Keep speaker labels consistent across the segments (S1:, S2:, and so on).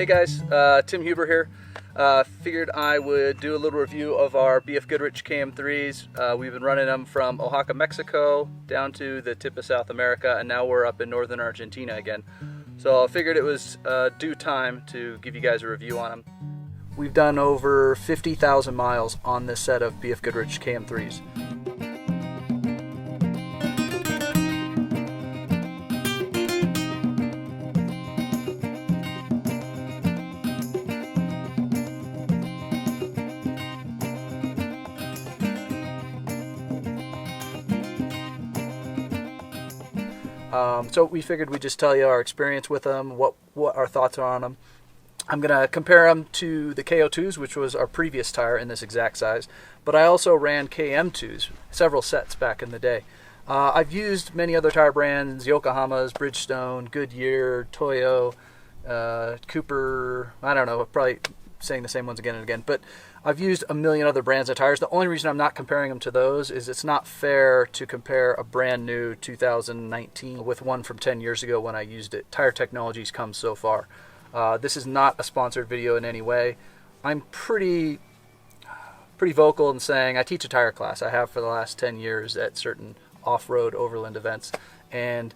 S1: Hey guys, Tim Huber here. Figured I would do a little review of our BF Goodrich KM3s. We've been running them from Oaxaca, Mexico down to the tip of South America, and now we're up in northern Argentina again. So I figured it was due time to give you guys a review on them. We've done over 50,000 miles on this set of BF Goodrich KM3s. So we figured we'd just tell you our experience with them, what our thoughts are on them. I'm going to compare them to the KO2s, which was our previous tire in this exact size, but I also ran KM2s, several sets back in the day. I've used many other tire brands, Yokohama's, Bridgestone, Goodyear, Toyo, Cooper, I don't know, probably saying the same ones again and again, but I've used a million other brands of tires. The only reason I'm not comparing them to those is it's not fair to compare a brand new 2019 with one from 10 years ago when I used it. Tire technology's come so far. This is not a sponsored video in any way. I'm pretty vocal in saying I teach a tire class. I have for the last 10 years at certain off-road overland events, and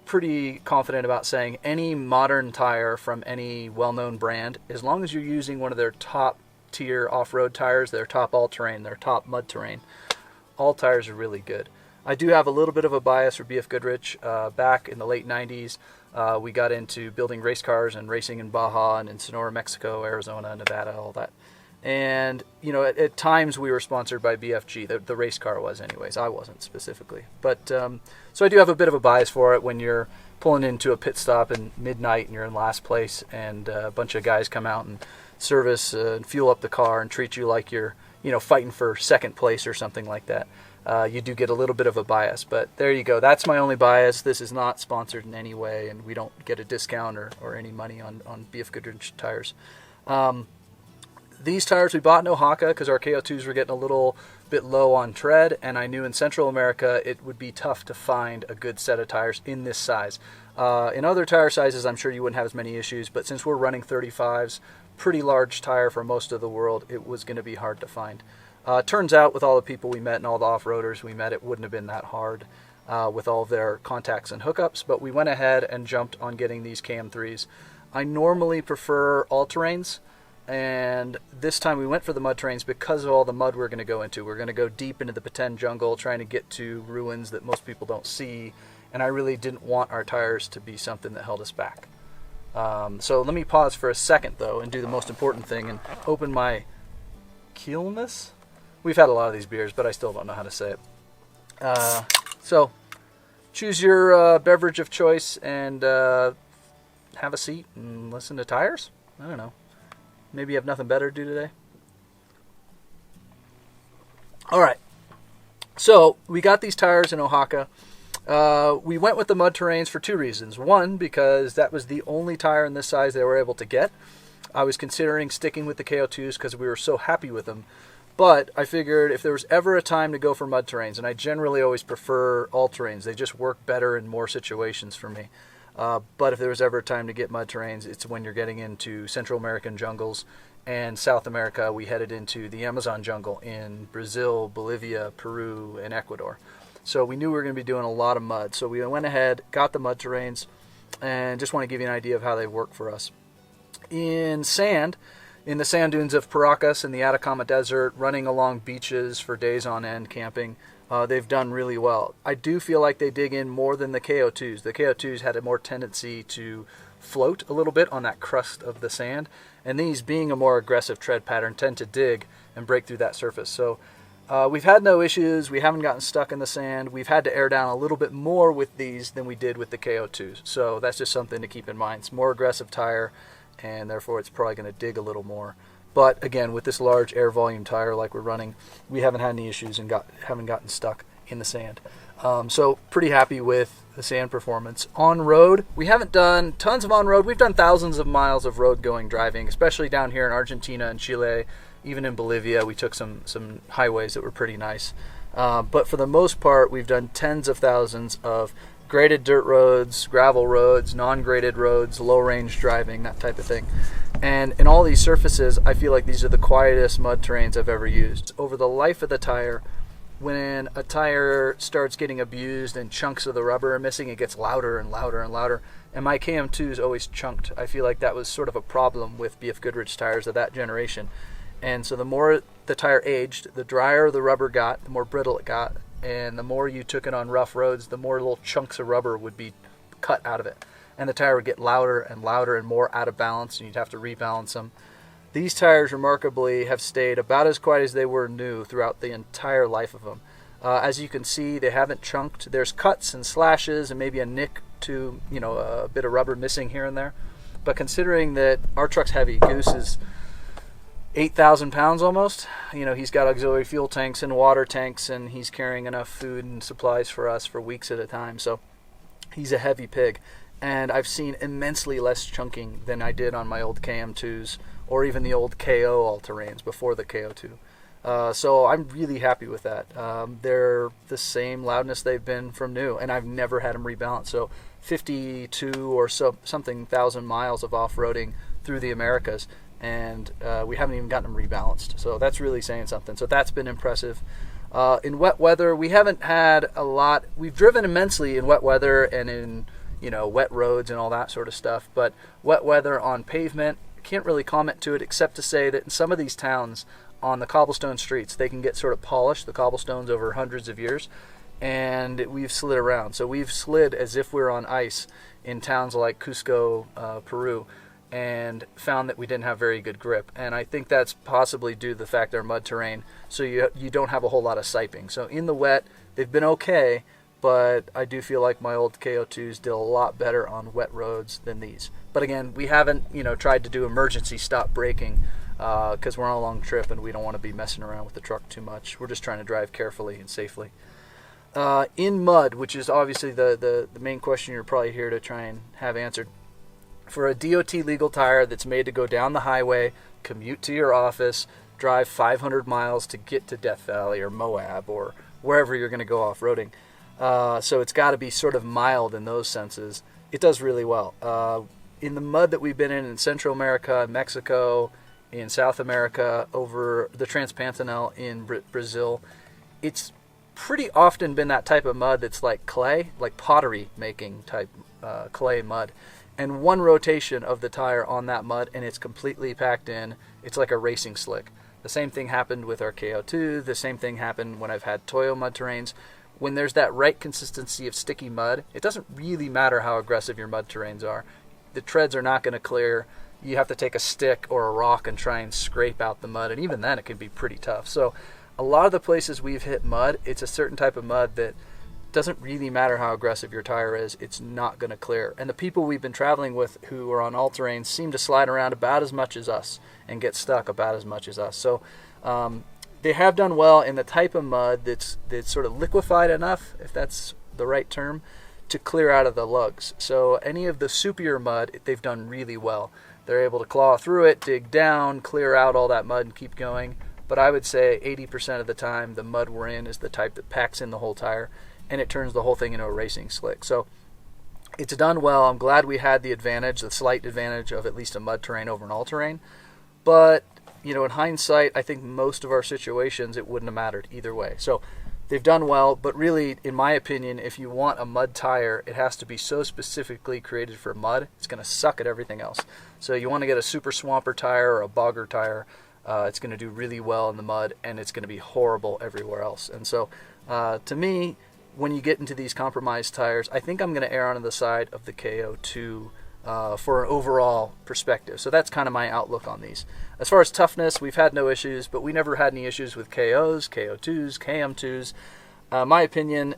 S1: pretty confident about saying any modern tire from any well-known brand, as long as you're using one of their top tier off-road tires, their top all-terrain, their top mud-terrain, all tires are really good. I do have a little bit of a bias for BF Goodrich. Back in the late 90s, we got into building race cars and racing in Baja and in Sonora, Mexico, Arizona, Nevada, all that. And, you know, at times we were sponsored by BFG. The race car was anyways. I wasn't specifically. But so I do have a bit of a bias for it when you're pulling into a pit stop in midnight and you're in last place and a bunch of guys come out and service and fuel up the car and treat you like you're, you know, fighting for second place or something like that. You do get a little bit of a bias, but there you go. That's my only bias. This is not sponsored in any way, and we don't get a discount or any money on BF Goodrich tires. These tires we bought in Oaxaca because our KO2s were getting a little bit low on tread, and I knew in Central America it would be tough to find a good set of tires in this size. In other tire sizes, I'm sure you wouldn't have as many issues, but since we're running 35s, pretty large tire for most of the world, it was going to be hard to find. Turns out with all the people we met and all the off-roaders we met, it wouldn't have been that hard with all of their contacts and hookups, but we went ahead and jumped on getting these KM3s. I normally prefer all-terrains, and this time we went for the mud-terrains because of all the mud we're going to go into. We're going to go deep into the Petén jungle trying to get to ruins that most people don't see, and I really didn't want our tires to be something that held us back. So let me pause for a second, though, and do the most important thing and open my Keelness. We've had a lot of these beers, but I still don't know how to say it. So choose your beverage of choice and have a seat and listen to tires. I don't know. Maybe you have nothing better to do today. All right. So we got these tires in Oaxaca. We went with the mud-terrains for two reasons. One, because that was the only tire in this size they were able to get. I was considering sticking with the KO2s because we were so happy with them. But I figured if there was ever a time to go for mud-terrains, and I generally always prefer all-terrains, they just work better in more situations for me. But if there was ever a time to get mud-terrains, it's when you're getting into Central American jungles. And South America, we headed into the Amazon jungle in Brazil, Bolivia, Peru, and Ecuador. So we knew we were going to be doing a lot of mud. So we went ahead, got the mud-terrains, and just want to give you an idea of how they work for us. In the sand dunes of Paracas in the Atacama Desert, running along beaches for days on end, camping, they've done really well. I do feel like they dig in more than the KO2s. The KO2s had a more tendency to float a little bit on that crust of the sand, and these, being a more aggressive tread pattern, tend to dig and break through that surface. So we've had no issues. We haven't gotten stuck in the sand. We've had to air down a little bit more with these than we did with the KO2s. So that's just something to keep in mind. It's more aggressive tire, and therefore it's probably going to dig a little more. But again, with this large air volume tire like we're running, we haven't had any issues and haven't gotten stuck in the sand. So pretty happy with the sand performance. On road, we haven't done tons of on-road. We've done thousands of miles of road going driving, especially down here in Argentina and Chile. Even in Bolivia, we took some highways that were pretty nice. But for the most part, we've done tens of thousands of graded dirt roads, gravel roads, non-graded roads, low-range driving, that type of thing. And in all these surfaces, I feel like these are the quietest mud terrains I've ever used. Over the life of the tire, when a tire starts getting abused and chunks of the rubber are missing, it gets louder and louder and louder. And my KM2 is always chunked. I feel like that was sort of a problem with BF Goodrich tires of that generation. And so the more the tire aged, the drier the rubber got, the more brittle it got. And the more you took it on rough roads, the more little chunks of rubber would be cut out of it. And the tire would get louder and louder and more out of balance, and you'd have to rebalance them. These tires remarkably have stayed about as quiet as they were new throughout the entire life of them. As you can see, they haven't chunked. There's cuts and slashes and maybe a nick to, a bit of rubber missing here and there. But considering that our truck's heavy, Goose is 8,000 pounds almost. He's got auxiliary fuel tanks and water tanks, and he's carrying enough food and supplies for us for weeks at a time. So he's a heavy pig. And I've seen immensely less chunking than I did on my old KM2s or even the old KO all-terrains before the KO2. So I'm really happy with that. They're the same loudness they've been from new, and I've never had them rebalanced. So 52 or something thousand miles of off-roading through the Americas, and we haven't even gotten them rebalanced. So that's really saying something. So that's been impressive. In wet weather, we haven't had a lot. We've driven immensely in wet weather and in wet roads and all that sort of stuff. But wet weather on pavement, can't really comment to it except to say that in some of these towns on the cobblestone streets, they can get sort of polished, the cobblestones, over hundreds of years, and we've slid around. So we've slid as if we're on ice in towns like Cusco, Peru, and found that we didn't have very good grip. And I think that's possibly due to the fact they're mud terrain, so you don't have a whole lot of siping. So in the wet, they've been okay, but I do feel like my old KO2s did a lot better on wet roads than these. But again, we haven't, tried to do emergency stop braking because we're on a long trip and we don't want to be messing around with the truck too much. We're just trying to drive carefully and safely. In mud, which is obviously the main question you're probably here to try and have answered. For a DOT legal tire that's made to go down the highway, commute to your office, drive 500 miles to get to Death Valley or Moab or wherever you're going to go off-roading, so it's got to be sort of mild in those senses. It does really well. In the mud that we've been in Central America, Mexico, in South America, over the Transpantanel in Brazil, it's pretty often been that type of mud that's like clay, like pottery making type clay mud. And one rotation of the tire on that mud and it's completely packed in. It's like a racing slick. The same thing happened with our KO2. The same thing happened when I've had Toyo mud terrains. When there's that right consistency of sticky mud, it doesn't really matter how aggressive your mud terrains are. The treads are not going to clear. You have to take a stick or a rock and try and scrape out the mud, and even then it can be pretty tough. So a lot of the places we've hit mud, it's a certain type of mud that doesn't really matter how aggressive your tire is, it's not going to clear. And the people we've been traveling with who are on all-terrain seem to slide around about as much as us and get stuck about as much as us. So they have done well in the type of mud that's sort of liquefied enough, if that's the right term, to clear out of the lugs. So any of the soupier mud, they've done really well. They're able to claw through it, dig down, clear out all that mud and keep going. But I would say 80% of the time the mud we're in is the type that packs in the whole tire and it turns the whole thing into a racing slick. So it's done well. I'm glad we had the advantage, the slight advantage of at least a mud terrain over an all-terrain. But, in hindsight, I think most of our situations it wouldn't have mattered either way. So they've done well, but really, in my opinion, if you want a mud tire, it has to be so specifically created for mud, it's going to suck at everything else. So you want to get a super swamper tire or a bogger tire. It's going to do really well in the mud, and it's going to be horrible everywhere else. And so, to me, when you get into these compromised tires, I think I'm going to err on the side of the KO2 for an overall perspective. So that's kind of my outlook on these. As far as toughness, we've had no issues, but we never had any issues with KOs, KO2s, KM2s. My opinion,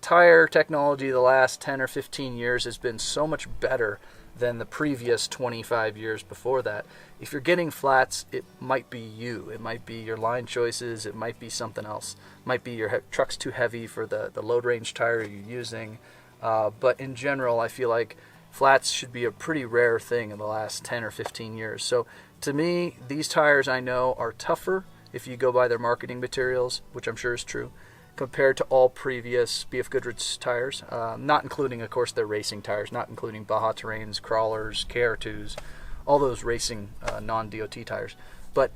S1: tire technology the last 10 or 15 years has been so much better than the previous 25 years before that. If you're getting flats, it might be you. It might be your line choices. It might be something else. It might be your truck's too heavy for the load range tire you're using. But in general, I feel like flats should be a pretty rare thing in the last 10 or 15 years. So to me, these tires I know are tougher if you go by their marketing materials, which I'm sure is true, compared to all previous BF Goodrich tires, not including, of course, their racing tires, not including Baja Terrains, Crawlers, KR2s, all those racing non-DOT tires. But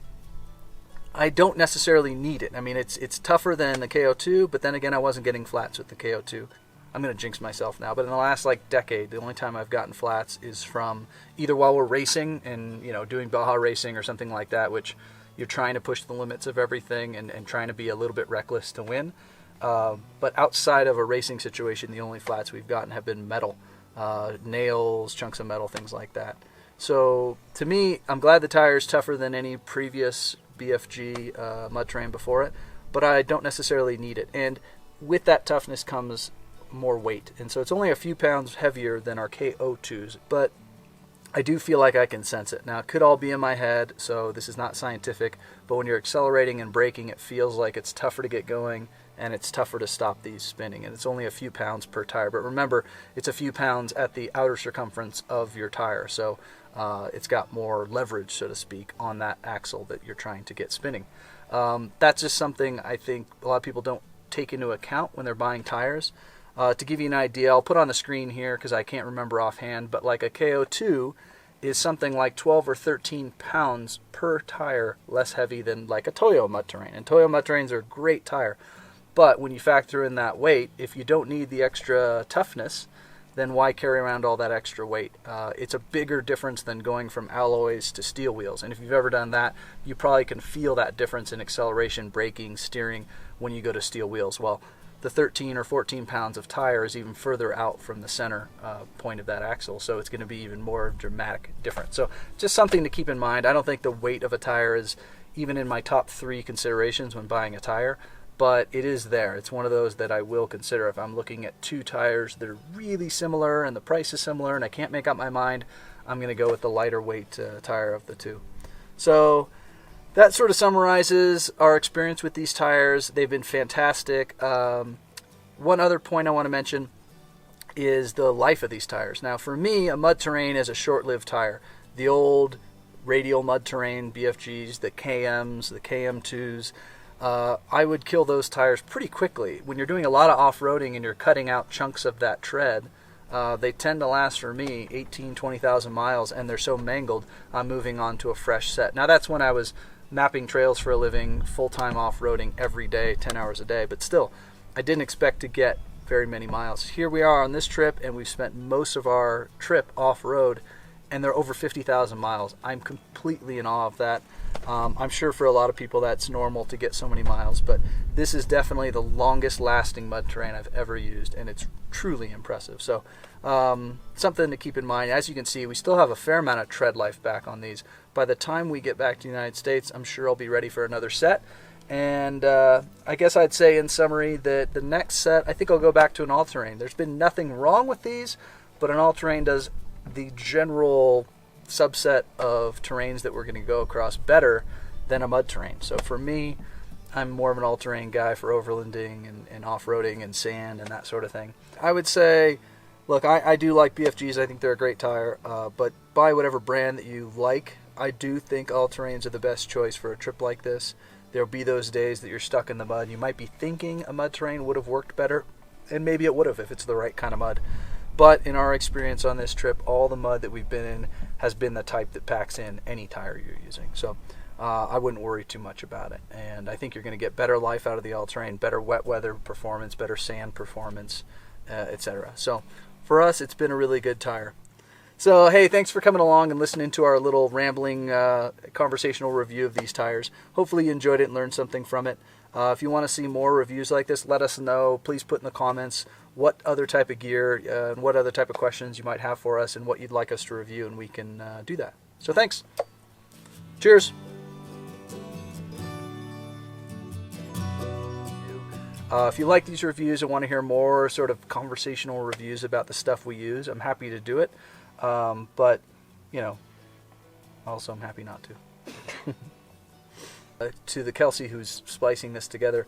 S1: I don't necessarily need it. I mean, it's tougher than the KO2, but then again, I wasn't getting flats with the KO2. I'm going to jinx myself now, but in the last decade, the only time I've gotten flats is from either while we're racing and doing Baja racing or something like that, which you're trying to push the limits of everything and trying to be a little bit reckless to win. But outside of a racing situation, the only flats we've gotten have been metal, nails, chunks of metal, things like that. So to me, I'm glad the tire is tougher than any previous BFG Mud-Terrain before it, but I don't necessarily need it. And with that toughness comes more weight, and so it's only a few pounds heavier than our KO2s, but I do feel like I can sense it. Now, it could all be in my head, so this is not scientific, but when you're accelerating and braking, it feels like it's tougher to get going and it's tougher to stop these spinning, and it's only a few pounds per tire. But remember, it's a few pounds at the outer circumference of your tire, so it's got more leverage, so to speak, on that axle that you're trying to get spinning. That's just something I think a lot of people don't take into account when they're buying tires. To give you an idea, I'll put on the screen here because I can't remember offhand, but like a KO2 is something like 12 or 13 pounds per tire less heavy than like a Toyo Mud-Terrain. And Toyo Mud-Terrains are a great tire, but when you factor in that weight, if you don't need the extra toughness, then why carry around all that extra weight? It's a bigger difference than going from alloys to steel wheels. And if you've ever done that, you probably can feel that difference in acceleration, braking, steering when you go to steel wheels. Well, the 13 or 14 pounds of tire is even further out from the center point of that axle, so it's going to be even more dramatic difference. So just something to keep in mind. I don't think the weight of a tire is even in my top 3 considerations when buying a tire, but it is there. It's one of those that I will consider if I'm looking at 2 tires that are really similar and the price is similar and I can't make up my mind. I'm going to go with the lighter weight tire of the 2. So that sort of summarizes our experience with these tires. They've been fantastic. One other point I want to mention is the life of these tires. Now, for me, a Mud-Terrain is a short-lived tire. The old radial Mud-Terrain BFGs, the KMs, the KM2s, I would kill those tires pretty quickly. When you're doing a lot of off-roading and you're cutting out chunks of that tread, they tend to last, for me, 18, 20,000 miles, and they're so mangled, I'm moving on to a fresh set. Now, that's when I was mapping trails for a living, full-time off-roading every day, 10 hours a day, but still, I didn't expect to get very many miles. Here we are on this trip, and we've spent most of our trip off-road, and they're over 50,000 miles. I'm completely in awe of that. I'm sure for a lot of people that's normal to get so many miles, but this is definitely the longest lasting Mud-Terrain I've ever used, and it's truly impressive. So something to keep in mind. As you can see, we still have a fair amount of tread life back on these. By the time we get back to the United States, I'm sure I'll be ready for another set. And I guess I'd say in summary that the next set, I think I'll go back to an all-terrain. There's been nothing wrong with these, but an all-terrain does the general subset of terrains that we're going to go across better than a Mud-Terrain. So for me, I'm more of an all-terrain guy for overlanding and off-roading and sand and that sort of thing. I would say, look, I do like BFGs. I think they're a great tire, but buy whatever brand that you like. I do think all-terrains are the best choice for a trip like this. There'll be those days that you're stuck in the mud. You might be thinking a Mud-Terrain would have worked better, and maybe it would have if it's the right kind of mud. But in our experience on this trip, all the mud that we've been in has been the type that packs in any tire you're using. So I wouldn't worry too much about it. And I think you're going to get better life out of the all-terrain, better wet weather performance, better sand performance, etc. So for us, it's been a really good tire. So, hey, thanks for coming along and listening to our little rambling conversational review of these tires. Hopefully you enjoyed it and learned something from it. If you want to see more reviews like this, let us know. Please put in the comments what other type of gear and what other type of questions you might have for us and what you'd like us to review, and we can do that. So thanks. Cheers. If you like these reviews and want to hear more sort of conversational reviews about the stuff we use, I'm happy to do it. But, you know, also I'm happy not to. To the Kelsey who's splicing this together.